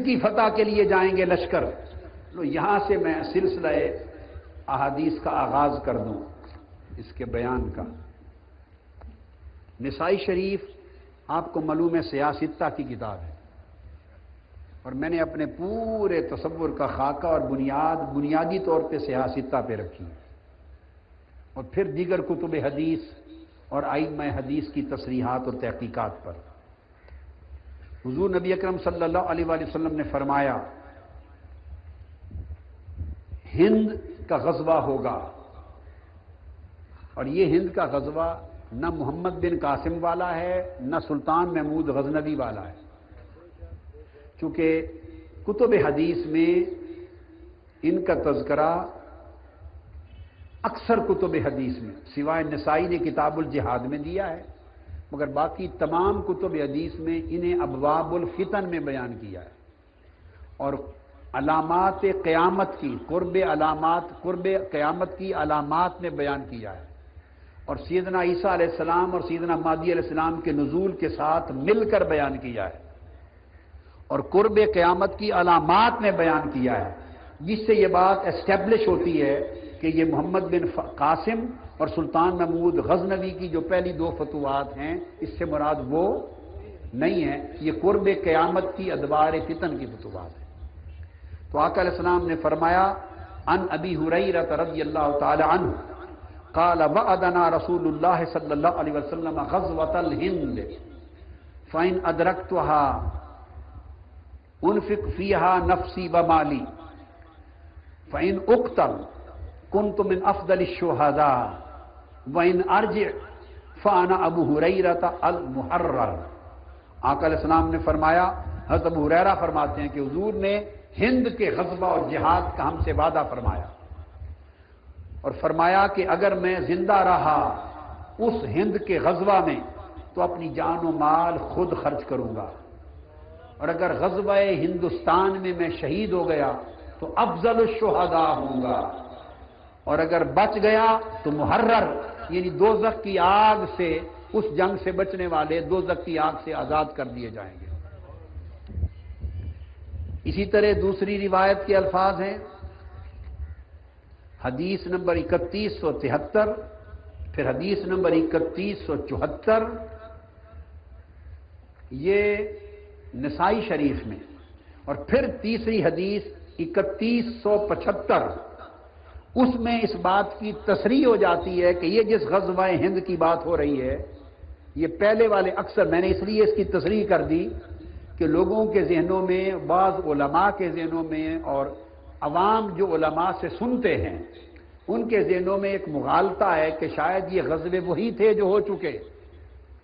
کی فتح کے لیے جائیں گے لشکر. لو یہاں سے میں سلسلہ احادیث کا آغاز کر دوں اس کے بیان کا. نسائی شریف آپ کو معلوم ہے سیاستہ کی کتاب ہے، اور میں نے اپنے پورے تصور کا خاکہ اور بنیادی طور پہ سیاستہ پہ رکھی، اور پھر دیگر کتب حدیث اور ائمہ حدیث کی تصریحات اور تحقیقات پر. حضور نبی اکرم صلی اللہ علیہ وآلہ وسلم نے فرمایا ہند کا غزوہ ہوگا، اور یہ ہند کا غزوہ نہ محمد بن قاسم والا ہے نہ سلطان محمود غزنوی والا ہے، چونکہ کتب حدیث میں ان کا تذکرہ اکثر کتب حدیث میں سوائے نسائی نے کتاب الجہاد میں دیا ہے، مگر باقی تمام کتب حدیث میں انہیں ابواب الفتن میں بیان کیا ہے، اور علامات قیامت کی قرب قیامت کی علامات میں بیان کیا ہے، اور سیدنا عیسیٰ علیہ السلام اور سیدنا مہدی علیہ السلام کے نزول کے ساتھ مل کر بیان کیا ہے، اور قرب قیامت کی علامات میں بیان کیا ہے، جس سے یہ بات اسٹیبلش ہوتی ہے کہ یہ محمد بن قاسم اور سلطان محمود غزنوی کی جو پہلی دو فتوحات ہیں اس سے مراد وہ نہیں ہے، یہ قرب قیامت کی ادوار فتن کی فتوحات ہیں. تو آقا علیہ السلام نے فرمایا عن ابی ہریرہ رضی اللہ تعالی عنہ قال وعدنا رسول اللہ صلی اللہ علیہ وسلم غزوۃ الہند فإن ادرکتها انفق فیہا نفسی ومالی فإن اقتل كنت من افضل الشهداء وإن ارجع فانا ابو ہریرہ المحرر. آقا علیہ السلام نے فرمایا، حضرت ابو ہریرہ فرماتے ہیں کہ حضور نے ہند کے غزوہ اور جہاد کا ہم سے وعدہ فرمایا، اور فرمایا کہ اگر میں زندہ رہا اس ہند کے غزوہ میں تو اپنی جان و مال خود خرچ کروں گا، اور اگر غزوہ ہندوستان میں میں شہید ہو گیا تو افضل الشہداء ہوں گا، اور اگر بچ گیا تو محرر یعنی دوزخ کی آگ سے، اس جنگ سے بچنے والے دوزخ کی آگ سے آزاد کر دیے جائیں گے. اسی طرح دوسری روایت کے الفاظ ہیں، حدیث نمبر 3173، پھر حدیث نمبر 3174، یہ نسائی شریف میں، اور پھر تیسری حدیث 3175، اس میں اس بات کی تصریح ہو جاتی ہے کہ یہ جس غزوہ ہند کی بات ہو رہی ہے، یہ پہلے والے اکثر میں نے اس لیے اس کی تصریح کر دی کہ لوگوں کے ذہنوں میں، بعض علماء کے ذہنوں میں، اور عوام جو علماء سے سنتے ہیں ان کے ذہنوں میں ایک مغالطہ ہے کہ شاید یہ غزوے وہی تھے جو ہو چکے.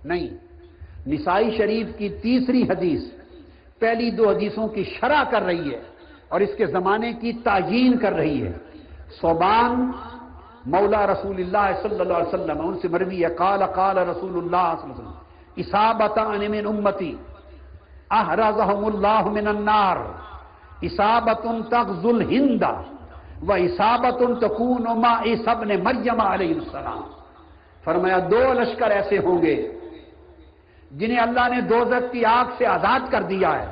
نہیں، نسائی شریف کی تیسری حدیث پہلی دو حدیثوں کی شرح کر رہی ہے اور اس کے زمانے کی تعیین کر رہی ہے. صوبان مولا رسول اللہ صلی اللہ علیہ وسلم، ان سے مروی ہے قال قال رسول اللہ صلی اللہ علیہ وسلم اصابتان من امتی احرزهم اللہ من النار اصابت تغزو الہند و اصابت تکون مع عیسی ابن مریم علیہ السلام. فرمایا دو لشکر ایسے ہوں گے جنہیں اللہ نے دوزخ کی آگ سے آزاد کر دیا ہے.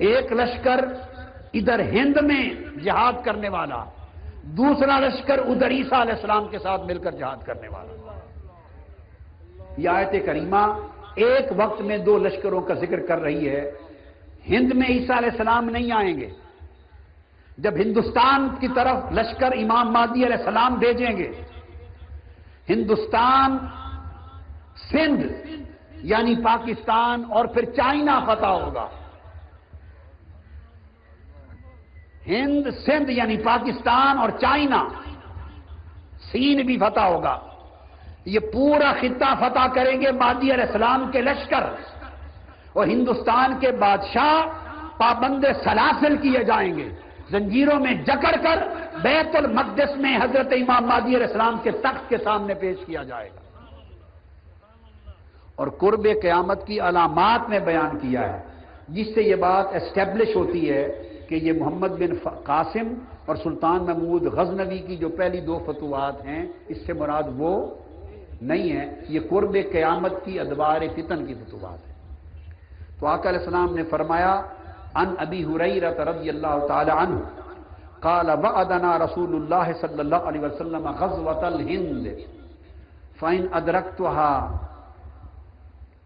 ایک لشکر ادھر ہند میں جہاد کرنے والا، دوسرا لشکر ادھر عیسیٰ علیہ السلام کے ساتھ مل کر جہاد کرنے والا. یہ آیت کریمہ ایک وقت میں دو لشکروں کا ذکر کر رہی ہے. ہند میں عیسیٰ علیہ السلام نہیں آئیں گے، جب ہندوستان کی طرف لشکر امام مہدی علیہ السلام بھیجیں گے، ہندوستان، سندھ یعنی پاکستان اور پھر چائنا فتح ہوگا. ہند، سندھ یعنی پاکستان اور چائنا، سین بھی فتح ہوگا. یہ پورا خطہ فتح کریں گے مہدی علیہ السلام کے لشکر، اور ہندوستان کے بادشاہ پابند سلاسل کیے جائیں گے، زنجیروں میں جکڑ کر بیت المقدس میں حضرت امام مہدی علیہ السلام کے تخت کے سامنے پیش کیا جائے گا. اور قرب قیامت کی علامات میں بیان کیا ہے، جس سے یہ بات اسٹیبلش ہوتی ہے کہ یہ محمد بن قاسم اور سلطان محمود غزنوی کی جو پہلی دو فتوحات ہیں اس سے مراد وہ نہیں ہے، یہ قرب قیامت کی ادوار فتن کی فتوحات ہے. تو آقا علیہ السلام نے فرمایا عن ابی ہریرہ رضی اللہ تعالی عنہ قال وعدنا رسول اللہ صلی اللہ علیہ وسلم غزوۃ الہند فإن أدركتها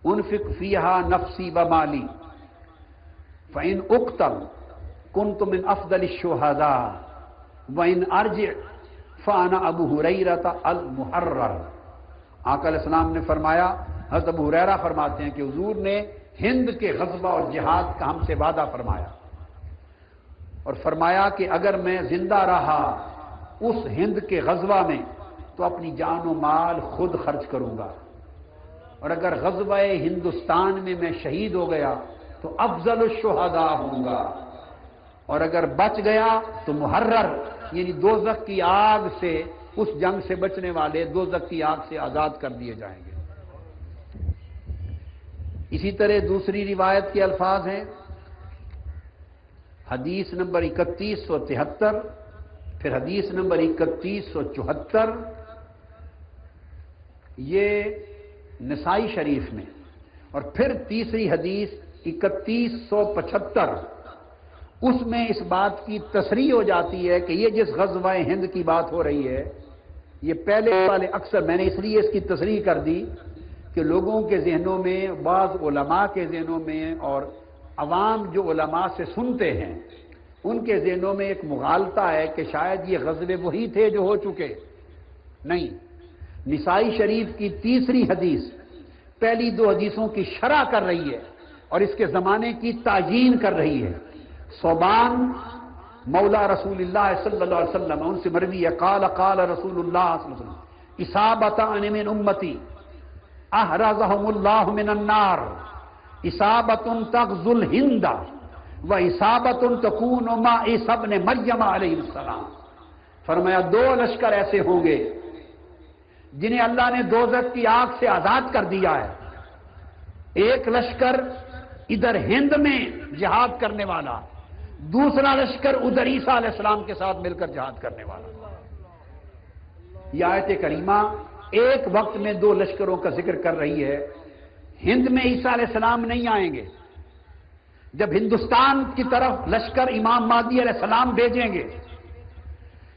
أنفق فيها نفسي ومالي فإن أقتل كنت من أفضل الشهداء وإن أرجع فأنا أبو هريرة المحرر۔ آقا علیہ السلام نے فرمایا، حضرت ابو ہریرہ فرماتے ہیں کہ حضور نے ہند کے غزوہ اور جہاد کا ہم سے وعدہ فرمایا اور فرمایا کہ اگر میں زندہ رہا اس ہند کے غزوہ میں تو اپنی جان و مال خود خرچ کروں گا، اور اگر غزوہ ہندوستان میں شہید ہو گیا تو افضل الشہداء ہوں گا، اور اگر بچ گیا تو محرر یعنی دوزخ کی آگ سے، اس جنگ سے بچنے والے دوزخ کی آگ سے آزاد کر دیے جائیں گے۔ اسی طرح دوسری روایت کے الفاظ ہیں، حدیث نمبر 3173، پھر حدیث نمبر 3174، یہ نسائی شریف میں، اور پھر تیسری حدیث 3175، اس میں اس بات کی تصریح ہو جاتی ہے کہ یہ جس غزوہ ہند کی بات ہو رہی ہے، یہ پہلے والے اکثر میں نے اس لیے اس کی تصریح کر دی کہ لوگوں کے ذہنوں میں، بعض علماء کے ذہنوں میں اور عوام جو علماء سے سنتے ہیں ان کے ذہنوں میں ایک مغالطہ ہے کہ شاید یہ غزوے وہی تھے جو ہو چکے۔ نہیں، نسائی شریف کی تیسری حدیث پہلی دو حدیثوں کی شرح کر رہی ہے اور اس کے زمانے کی تعیین کر رہی ہے۔ صوبان مولا رسول اللہ صلی اللہ علیہ وسلم، ان سے مروی ہے، قال قال رسول اللہ صلی اللہ علیہ وسلم اصابتان من امتی احرزهم اللہ من النار، اصابت تغزو الہند و اصابت تکون مع عیسی ابن مریم علیہ السلام۔ فرمایا دو لشکر ایسے ہوں گے جنہیں اللہ نے دوزخ کی آگ سے آزاد کر دیا ہے، ایک لشکر ادھر ہند میں جہاد کرنے والا، دوسرا لشکر ادھر عیسیٰ علیہ السلام کے ساتھ مل کر جہاد کرنے والا۔ یہ آیت کریمہ ایک وقت میں دو لشکروں کا ذکر کر رہی ہے۔ ہند میں عیسیٰ علیہ السلام نہیں آئیں گے، جب ہندوستان کی طرف لشکر امام مہدی علیہ السلام بھیجیں گے،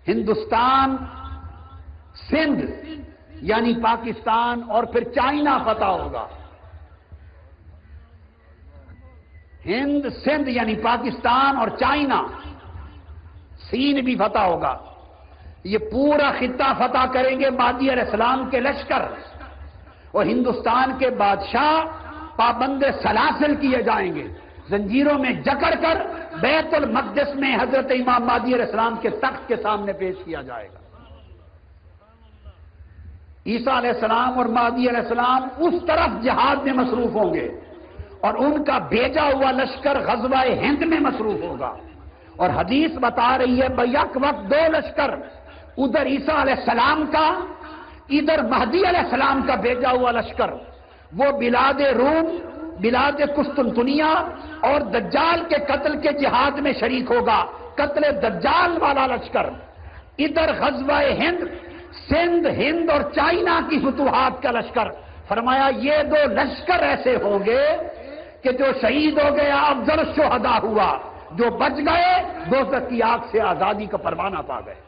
ہندوستان، سندھ یعنی پاکستان اور پھر چائنا فتح ہوگا۔ ہند، سندھ یعنی پاکستان اور چائنا، سین بھی فتح ہوگا۔ یہ پورا خطہ فتح کریں گے مہدی علیہ السلام کے لشکر، اور ہندوستان کے بادشاہ پابند سلاسل کیے جائیں گے، زنجیروں میں جکڑ کر بیت المقدس میں حضرت امام مہدی علیہ السلام کے تخت کے سامنے پیش کیا جائے گا۔ عیسیٰ علیہ السلام اور مہدی علیہ السلام اس طرف جہاد میں مصروف ہوں گے اور ان کا بھیجا ہوا لشکر غزوہ ہند میں مصروف ہوگا، اور حدیث بتا رہی ہے بیک وقت دو لشکر، ادھر عیسیٰ علیہ السلام کا، ادھر مہدی علیہ السلام کا بھیجا ہوا لشکر، وہ بلاد روم، بلاد قسطنطنیہ اور دجال کے قتل کے جہاد میں شریک ہوگا، قتل دجال والا لشکر۔ ادھر غزوہ ہند، سندھ، ہند اور چائنا کی فتوحات کا لشکر۔ فرمایا یہ دو لشکر ایسے ہوں گے کہ جو شہید ہو گیا افضل الشہداء ہوا، جو بچ گئے دوزخ کی آگ سے آزادی کا پروانہ پا گئے۔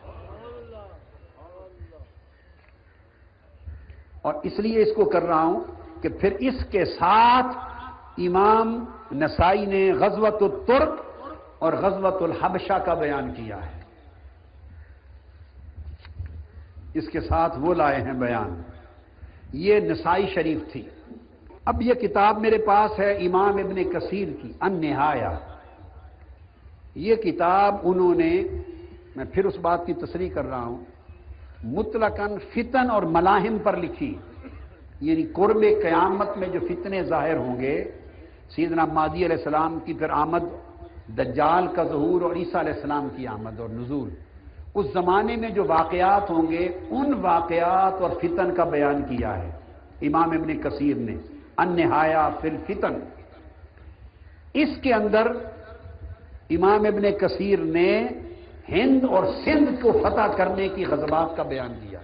اور اس لیے اس کو کر رہا ہوں کہ پھر اس کے ساتھ امام نسائی نے غزوۃ الترک اور غزوۃ الحبشہ کا بیان کیا ہے، اس کے ساتھ وہ لائے ہیں بیان۔ یہ نسائی شریف تھی۔ اب یہ کتاب میرے پاس ہے امام ابن کثیر کی النہایہ۔ یہ کتاب انہوں نے، میں پھر اس بات کی تصریح کر رہا ہوں، مطلقاً فتن اور ملاحم پر لکھی، یعنی قرب قیامت میں جو فتنے ظاہر ہوں گے، سیدنا مہدی علیہ السلام کی پھر آمد، دجال کا ظہور اور عیسیٰ علیہ السلام کی آمد اور نزول، اس زمانے میں جو واقعات ہوں گے ان واقعات اور فتن کا بیان کیا ہے امام ابن کثیر نے النہایہ فی الفتن۔ اس کے اندر امام ابن کثیر نے ہند اور سندھ کو فتح کرنے کی غزوات کا بیان دیا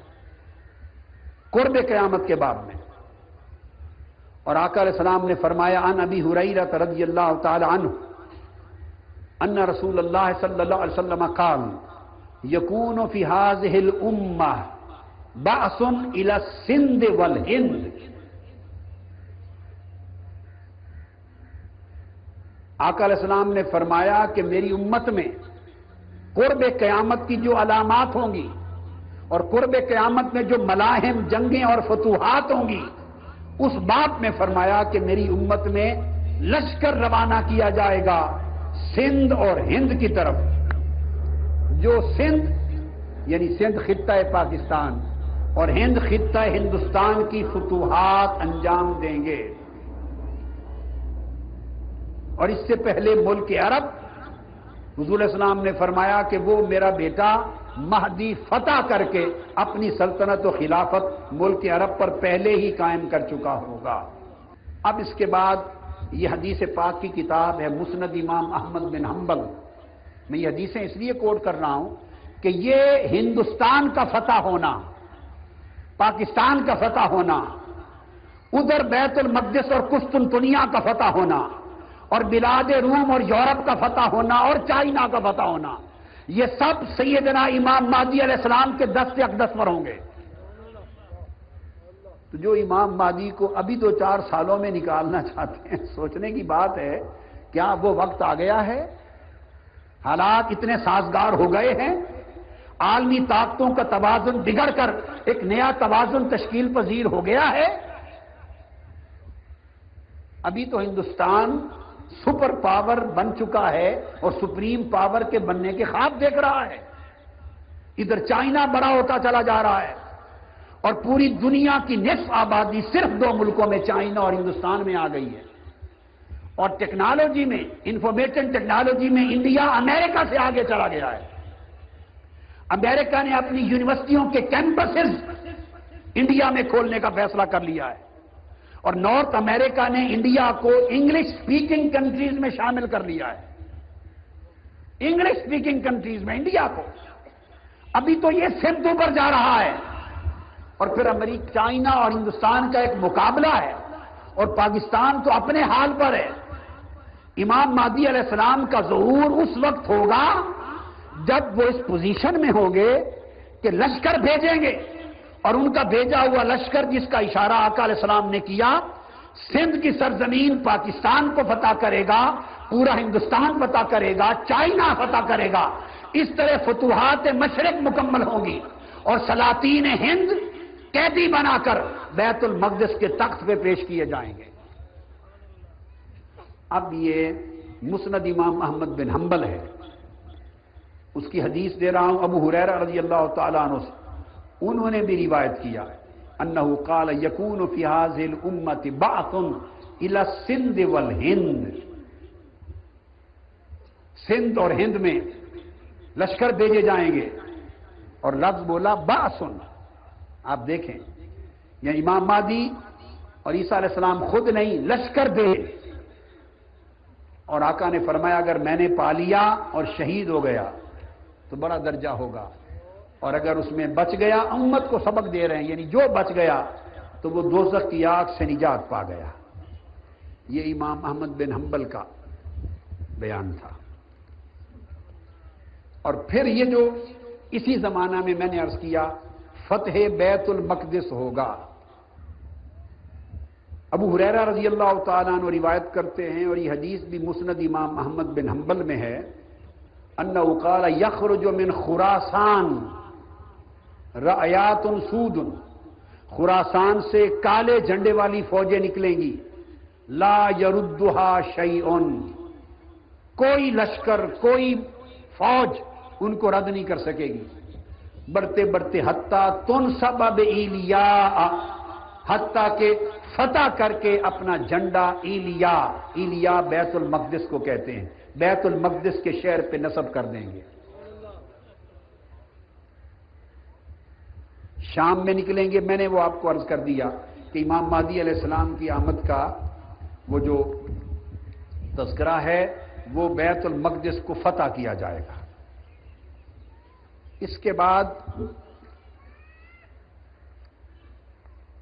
قرب قیامت کے باب میں۔ اور آقا علیہ السلام نے فرمایا عن ابی ہریرہ رضی اللہ تعالی عنہ ان رسول اللہ صلی اللہ علیہ وسلم قال یکون فی هذه الامہ بعث الى السند والہند. آقا علیہ السلام نے فرمایا کہ میری امت میں قرب قیامت کی جو علامات ہوں گی اور قرب قیامت میں جو ملاحم جنگیں اور فتوحات ہوں گی، اس بات میں فرمایا کہ میری امت میں لشکر روانہ کیا جائے گا سندھ اور ہند کی طرف. جو سندھ یعنی سندھ خطہ پاکستان اور ہند خطہ ہندوستان کی فتوحات انجام دیں گے. اور اس سے پہلے ملک عرب، حضور علیہ السلام نے فرمایا کہ وہ میرا بیٹا مہدی فتح کر کے اپنی سلطنت و خلافت ملک عرب پر پہلے ہی قائم کر چکا ہوگا. اب اس کے بعد یہ حدیث پاک کی کتاب ہے مسند امام احمد بن حنبل. میں یہ حدیثیں اس لیے کوٹ کر رہا ہوں کہ یہ ہندوستان کا فتح ہونا، پاکستان کا فتح ہونا، ادھر بیت المقدس اور قسطنطنیہ کا فتح ہونا، اور بلاد روم اور یورپ کا فتح ہونا اور چائنا کا فتح ہونا، یہ سب سیدنا امام مہدی علیہ السلام کے دست اقدس پر ہوں گے. تو جو امام مہدی کو ابھی 2-4 سالوں میں نکالنا چاہتے ہیں، سوچنے کی بات ہے کیا وہ وقت آ گیا ہے؟ حالات اتنے سازگار ہو گئے ہیں، عالمی طاقتوں کا توازن بگڑ کر ایک نیا توازن تشکیل پذیر ہو گیا ہے. ابھی تو ہندوستان سپر پاور بن چکا ہے اور سپریم پاور کے بننے کے خواب دیکھ رہا ہے. ادھر چائنا بڑا ہوتا چلا جا رہا ہے اور پوری دنیا کی نصف آبادی صرف 2 ملکوں میں چائنا اور ہندوستان میں آ گئی ہے. اور ٹیکنالوجی میں، انفارمیشن ٹیکنالوجی میں انڈیا امریکہ سے آگے چلا گیا ہے. امریکہ نے اپنی یونیورسٹیوں کے کیمپسز انڈیا میں کھولنے کا فیصلہ کر لیا ہے، اور نارتھ امریکہ نے انڈیا کو انگلش سپیکنگ کنٹریز میں شامل کر لیا ہے. انگلش سپیکنگ کنٹریز میں انڈیا کو. ابھی تو یہ سمت اوپر جا رہا ہے، اور پھر امریکہ، چائنا اور ہندوستان کا ایک مقابلہ ہے، اور پاکستان تو اپنے حال پر ہے. امام مہدی علیہ السلام کا ظہور اس وقت ہوگا جب وہ اس پوزیشن میں ہوں گے کہ لشکر بھیجیں گے، اور ان کا بھیجا ہوا لشکر جس کا اشارہ آقا علیہ السلام نے کیا، سندھ کی سرزمین پاکستان کو فتح کرے گا، پورا ہندوستان فتح کرے گا، چائنا فتح کرے گا. اس طرح فتوحات مشرق مکمل ہوں گی، اور سلاطین ہند قیدی بنا کر بیت المقدس کے تخت پہ پیش کیے جائیں گے. اب یہ مسند امام احمد بن حنبل ہے، اس کی حدیث دے رہا ہوں ابو ہریرہ رضی اللہ تعالیٰ عنہ سے. انہوں نے بھی روایت کیا انہ قال یکون فی هذه الامة بعث الى السند والہند. سندھ اور ہند میں لشکر بھیجے جائیں گے، اور لفظ بولا بعث. آپ دیکھیں، یعنی امام مہدی اور عیسیٰ علیہ السلام خود نہیں، لشکر بھیجے. اور آقا نے فرمایا اگر میں نے پا لیا اور شہید ہو گیا تو بڑا درجہ ہوگا، اور اگر اس میں بچ گیا، امت کو سبق دے رہے ہیں، یعنی جو بچ گیا تو وہ دوزخ کی آگ سے نجات پا گیا. یہ امام احمد بن حنبل کا بیان تھا. اور پھر یہ جو اسی زمانہ میں نے عرض کیا فتح بیت المقدس ہوگا. ابو ہریرہ رضی اللہ تعالیٰ عنہ روایت کرتے ہیں، اور یہ حدیث بھی مسند امام احمد بن حنبل میں ہے، انہ قال یخرج من خراسان رعیات سود. خراسان سے کالے جھنڈے والی فوجیں نکلیں گی، لا یردھا شیء، کوئی لشکر، کوئی فوج ان کو رد نہیں کر سکے گی. بڑھتے بڑھتے حتیٰ تنصب بایلیاء، حتیٰ کہ فتح کر کے اپنا جھنڈا ایلیاء بیت المقدس کو کہتے ہیں، بیت المقدس کے شہر پہ نصب کر دیں گے. شام میں نکلیں گے. میں نے وہ آپ کو عرض کر دیا کہ امام مہدی علیہ السلام کی آمد کا وہ جو تذکرہ ہے وہ بیت المقدس کو فتح کیا جائے گا. اس کے بعد